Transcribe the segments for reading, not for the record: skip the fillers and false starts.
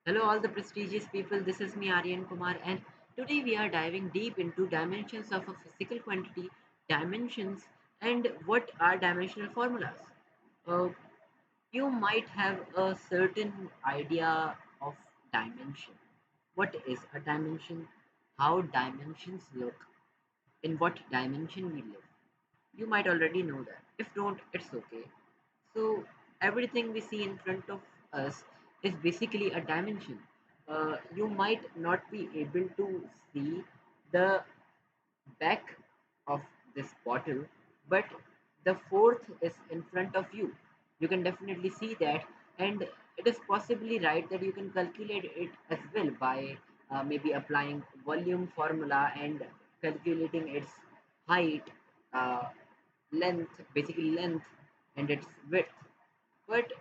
Hello, all the prestigious people. This is me, Aryan Kumar, and today we are diving deep into dimensions of a physical quantity, dimensions, and what are dimensional formulas. Uh, you might have a certain idea of dimension. What is a dimension? How dimensions look? In what dimension we live? You might already know that. If don't, it's okay. So everything we see in front of us is basically a dimension. You might not be able to see the back of this bottle, but the fourth is in front of you. You can definitely see that, and it is possibly right that you can calculate it as well by maybe applying volume formula and calculating its height, uh, length, basically length, and its width. But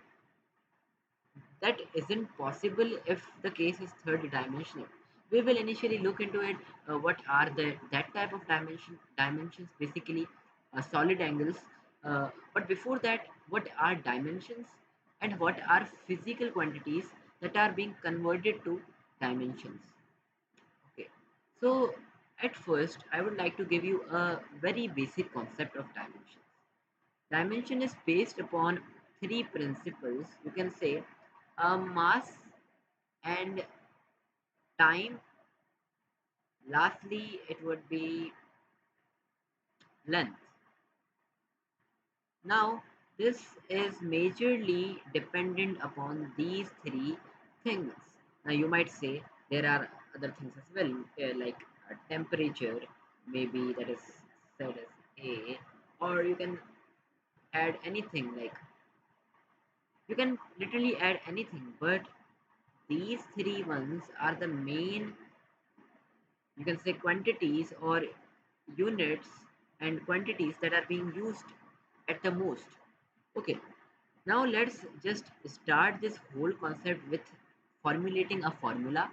that isn't possible if the case is third dimensional. We will initially look into it. What are the that type of dimensions? Basically, solid angles. But before that, what are dimensions and what are physical quantities that are being converted to dimensions? Okay. So at first, I would like to give you a very basic concept of dimensions. Dimension is based upon three principles. You can say mass and time. Lastly, it would be length. Now, this is majorly dependent upon these three things. Now, you might say there are other things as well, like temperature, maybe that is said as A, or you can add anything like you can literally add anything, but these three ones are the main, you can say, quantities or units and quantities that are being used at the most. Okay, now let's just start this whole concept with formulating a formula.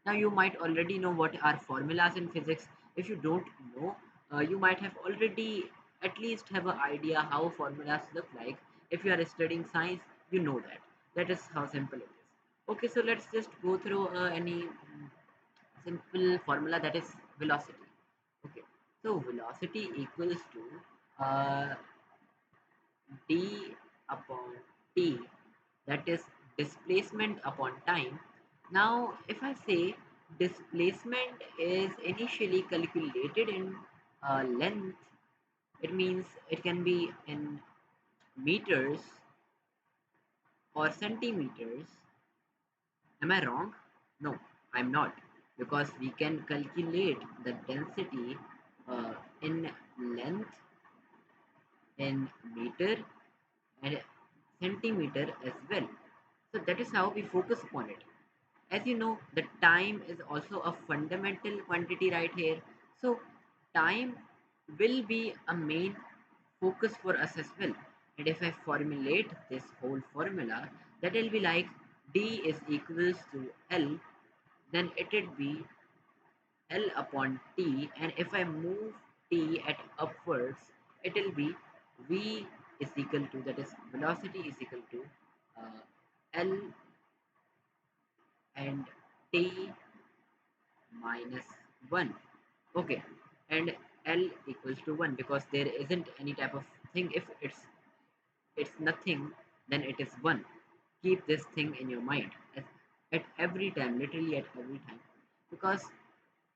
Now you might already know what are formulas in physics. If you don't know, you might have already at least have an idea how formulas look like. If you are studying science, you know that. That is how simple it is. Okay, so let's just go through any simple formula, that is velocity. Okay, so velocity equals to uh, d upon t, that is displacement upon time. Now if I say displacement is initially calculated in length, it means it can be in meters or centimeters. Am I wrong? No, I'm not, because we can calculate the density in length, in meter, and centimeter as well. So that is how we focus upon it. As you know, the time is also a fundamental quantity right here. So time will be a main focus for us as well. And if I formulate this whole formula, that will be like d is equals to L, then it will be L upon T, and if I move T at upwards, it will be V is equal to, that is velocity is equal to uh, L and T minus 1. Okay, and L equals to 1 because there isn't any type of thing. If it's nothing, then it is 1. Keep this thing in your mind at every time, literally at every time, because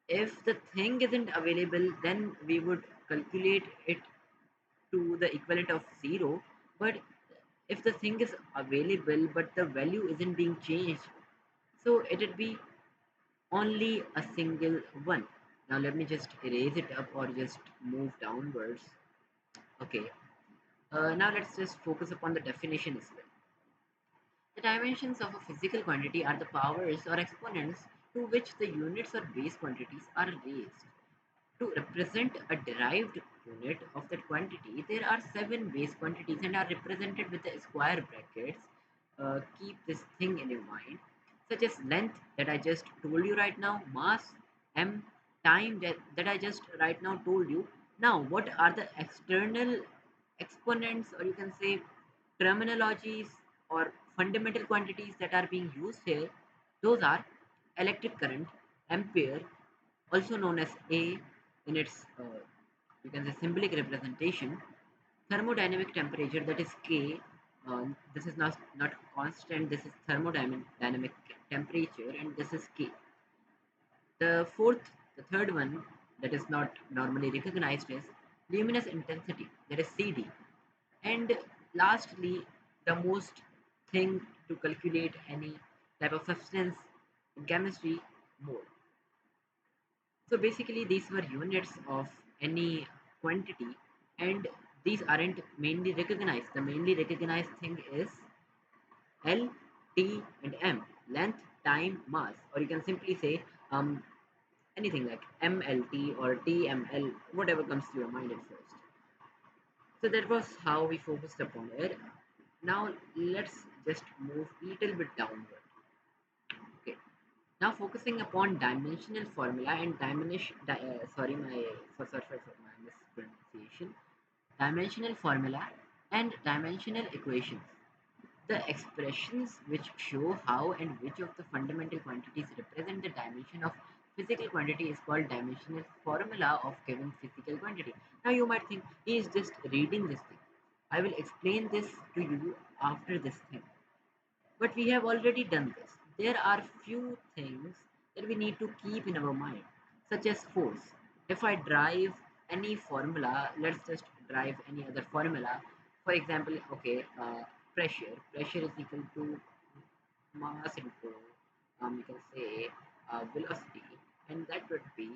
if the thing isn't available, then we would calculate it to the equivalent of 0. But if the thing is available but the value isn't being changed, so it would be only a single one. Now let me just erase it up or just move downwards. Okay, now let's just focus upon the definition as well. The dimensions of a physical quantity are the powers or exponents to which the units or base quantities are raised. To represent a derived unit of that quantity, there are seven base quantities and are represented with the square brackets. Keep this thing in your mind, such as length that I just told you right now, mass, m, time that I just right now told you. Now, what are the external exponents, or you can say terminologies or fundamental quantities that are being used here? Those are electric current, ampere, also known as A in its you can say symbolic representation, thermodynamic temperature, that is K. This is not constant. This is thermodynamic temperature, and this is K. The third one that is not normally recognized is luminous intensity, that is CD. And lastly, the most thing to calculate any type of substance in chemistry, mole. So basically, these were units of any quantity, and these aren't mainly recognized. The mainly recognized thing is L, T, and M, length, time, mass, or you can simply say anything like MLT or TML, whatever comes to your mind at first. So that was how we focused upon it. Now let's just move a little bit downward. Okay. Now focusing upon dimensional formula and sorry for my mispronunciation. Dimensional formula and dimensional equations. The expressions which show how and which of the fundamental quantities represent the dimension of physical quantity is called dimensional formula of given physical quantity. Now you might think he is just reading this thing. I will explain this to you after this thing. But we have already done this. There are few things that we need to keep in our mind, such as force. If I drive any formula, let's just drive any other formula. For example, okay, pressure. Pressure is equal to mass into, you can say, velocity, and that would be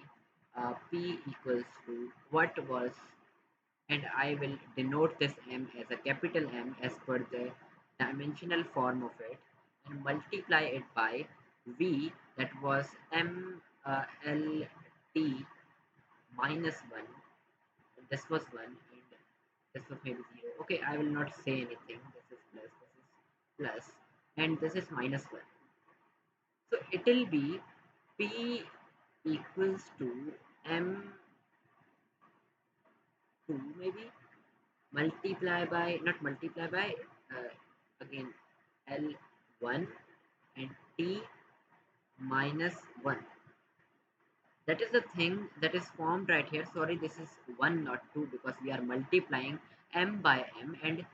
P equals to what was, and I will denote this M as a capital M as per the dimensional form of it, and multiply it by V, that was M L T minus 1. This was 1 and this was maybe 0. Okay, I will not say anything. This is plus, and this is minus 1. So it will be P equals to M2 maybe, multiply by, not multiply by, uh, again L1 and T minus 1. That is the thing that is formed right here. Sorry, this is 1 not 2, because we are multiplying m by m, and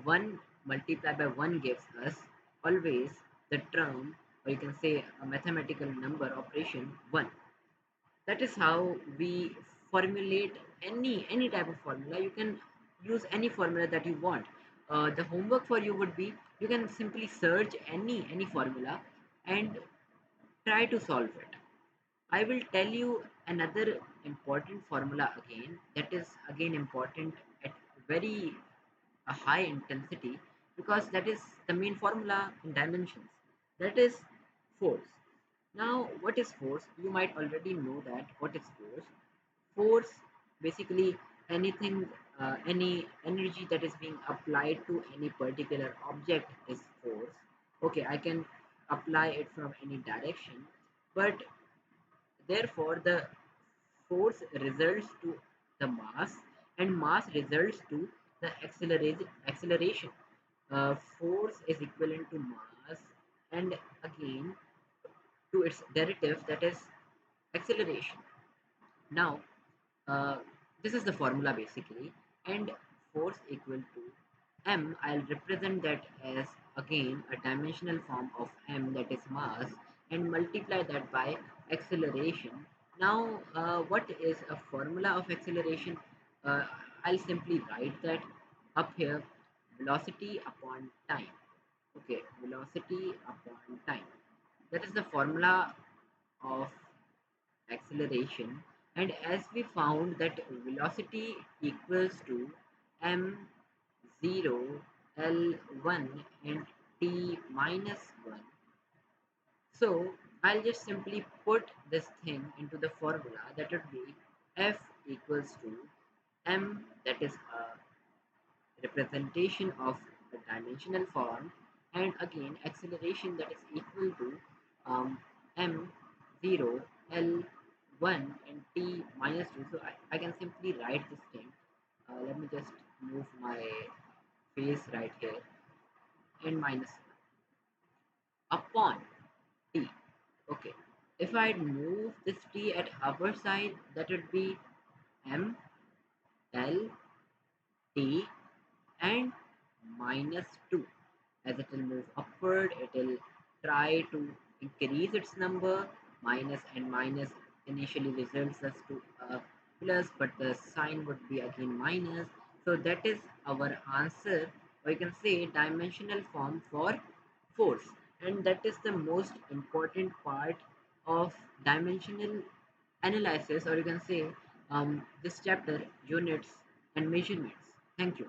1 multiplied by 1 gives us always the term, or you can say a mathematical number operation 1. That is how we formulate any type of formula. You can use any formula that you want. The homework for you would be, you can simply search any formula and try to solve it. I will tell you another important formula again, that is again important at very a high intensity, because that is the main formula in dimensions, that is force. Now what is force? You might already know that what is force. Force, basically anything, any energy that is being applied to any particular object is force. Okay, I can apply it from any direction, but therefore the force results to the mass, and mass results to the acceleration. Force is equivalent to mass, and again to its derivative, that is acceleration. Now this is the formula basically, and force equal to m, I'll represent that as again a dimensional form of m, that is mass, and multiply that by acceleration. Now what is a formula of acceleration? uh, I'll simply write that up here: velocity upon time. Okay, velocity upon time, that is the formula of acceleration. And as we found that velocity equals to m0 l1 and t minus 1, so I'll just simply put this thing into the formula, that would be f equals to m, that is a representation of a dimensional form, and again acceleration, that is equal to m0 l1 and t minus 2. So I can simply write this thing. Let me just move my face right here, and minus 1 upon t. Okay, if I'd move this t at upper side, that would be m l t and minus 2. As it will move upward, it will try to increase its number. Minus and minus initially results us to a plus, but the sign would be again minus. So that is our answer, or you can say dimensional form for force. And that is the most important part of dimensional analysis, or you can say this chapter, units and measurements. Thank you.